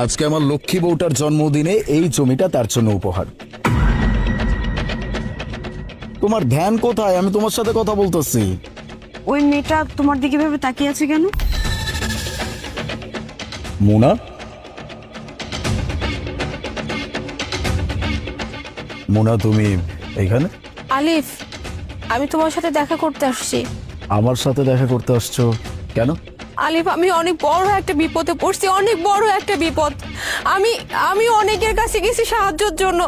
আজকে আমার লক্ষ্মী বউটার জন্মদিনে এই জমিটা তার জন্য উপহার। তোমার ধ্যান কোথায়? আমি তোমার সাথে কথা বলতেছি। ওই মেয়েটা তোমার দিকে ভেবে তাকিয়ে আছে কেন? মুনা, মুনা তুমি এইখানে? আলিফ, আমি তোমার সাথে দেখা করতে আসছি। আমার সাথে দেখা করতে আসছো কেন? আলিফ, আমি অনেক বড় একটা বিপদে পড়ছি, অনেক বড় একটা বিপদ। আমি অনেকের কাছে গেছি সাহায্যের জন্য,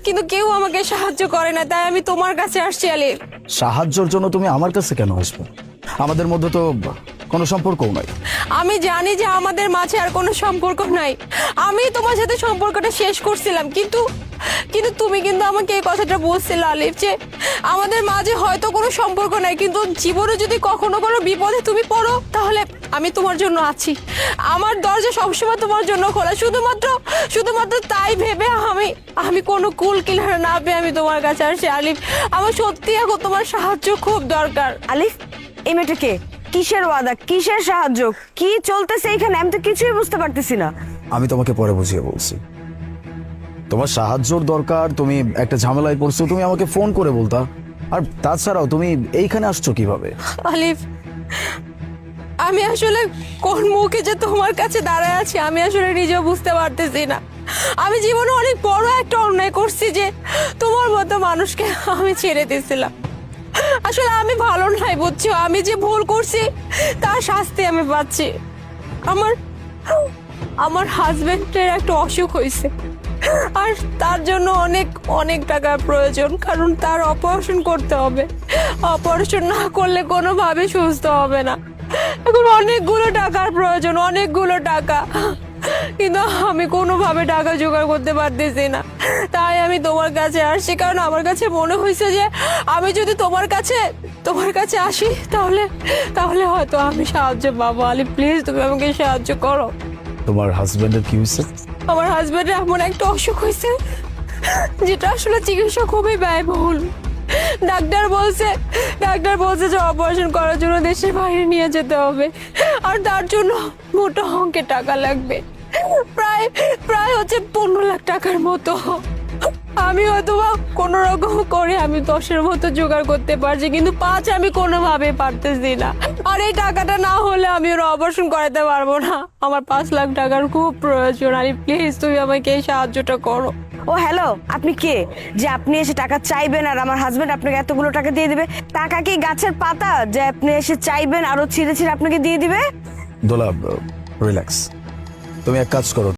কিন্তু কেউ আমাকে সাহায্য করে না, তাই আমি তোমার কাছে আসছি। আলিফ, সাহায্যের জন্য তুমি আমার কাছে কেন আসবে? আমাদের মধ্যে তো কোনো সম্পর্কও নাই। আমি জানি যে আমাদের মাঝে আর কোনো সম্পর্ক নাই। আমি তোমার সাথে সম্পর্কটা শেষ করছিলাম, কিন্তু তুমি কিন্তু আমাকে এই কথাটা বলছিলে আলিফ, যে আমাদের মাঝে হয়তো কোনো সম্পর্ক নাই, কিন্তু জীবনে যদি কখনো কোনো বিপদে তুমি পড়ো, তাহলে আমি তোমার জন্য আছি। আমার দরজা সবসময় তোমার জন্য খোলা। শুধুমাত্র তাই ভেবে আমি কোনো কুল কিনারা না পেয়ে আমি তোমার কাছে আসি। আলিফ, আমার সত্যি এখন তোমার সাহায্য খুব দরকার। আলিফ, এই মেয়েটা কে? কিসের ওয়াদা, কিসের সাহায্য, কি চলতেছে এখানে? আমি তো কিছুই বুঝতে পারতেছি না। আমি তোমাকে পরে বুঝিয়ে বলছি। তোমার সাহায্যর দরকার, তুমি একটা ঝামেলায় পড়ছো, তুমি আমাকে ফোন করে বলতা। আর তাছাড়াও তুমি এইখানে আসছো কিভাবে? আলিফ, আমি আসলে কোন মুখে যে তোমার কাছে দাঁড়ায় আছি আমি আসলে নিজেও বুঝতে পারতেছি না। আমি জীবনে অনেক বড় একটা অন্যায় করছি, যে তোমার মতো মানুষকে আমি ছেড়ে দিয়েছিলাম। আসলে আমি ভালো নাই, বুঝছো? আমি যে ভুল করছি তার শাস্তি আমি পাচ্ছি। আমার হাজবেন্ডের একটা অসুখ হয়েছে, আর তার জন্য অনেক অনেক টাকার প্রয়োজন, কারণ তার অপারেশন করতে হবে। অপারেশন না করলে কোনোভাবে সুস্থ হবে না। এখন অনেকগুলো টাকার প্রয়োজন, অনেকগুলো টাকা, কিন্তু আমি কোনোভাবে টাকা জোগাড় করতে পারতেছি না। তাই আমি তোমার কাছে আসছি, কারণ আমার কাছে মনে হয়েছে যে আমি যদি তোমার কাছে আসি, তাহলে হয়তো আমি সাহায্য পাবো। আলি, প্লিজ তুমি আমাকে সাহায্য করো। তোমার হাজবেন্ডের কি হয়েছে? আমার হাজবেন্ডের এমন একটা অসুখ হয়েছে যেটা আসলে চিকিৎসা খুবই ব্যয়বহুল। ডাক্তার বলছে যে অপারেশন করার জন্য দেশের বাইরে নিয়ে যেতে হবে, আর তার জন্য মোটা অঙ্কের টাকা লাগবে। প্রায় হচ্ছে 15 লাখ টাকার মতো। আমি হয়তো বা কোনো রকম করে আমি 10-এর মতো জোগাড় করতে পারছি, কিন্তু 5 আমি কোনোভাবে পারতেছি না। আর এই টাকাটা না হলে আমি ওর অপারেশন করাতে পারবো না। আমার 5 লাখ টাকার খুব প্রয়োজন। আরে প্লিজ তুমি আমাকে এই সাহায্যটা করো। ও হ্যালো, আপনি কে যে আপনি এসে টাকা চাইবেন আর আমার হাজবেন্ড আপনাকে এতগুলো টাকা দিয়ে দিবে? টাকা কি গাছের পাতা যে আপনি এসে চাইবেন আরো ছিঁড়ে ছিঁড়ে আপনাকে দিয়ে দিবে? দোলা, রিল্যাক্স। তুমি এক কাজ করো,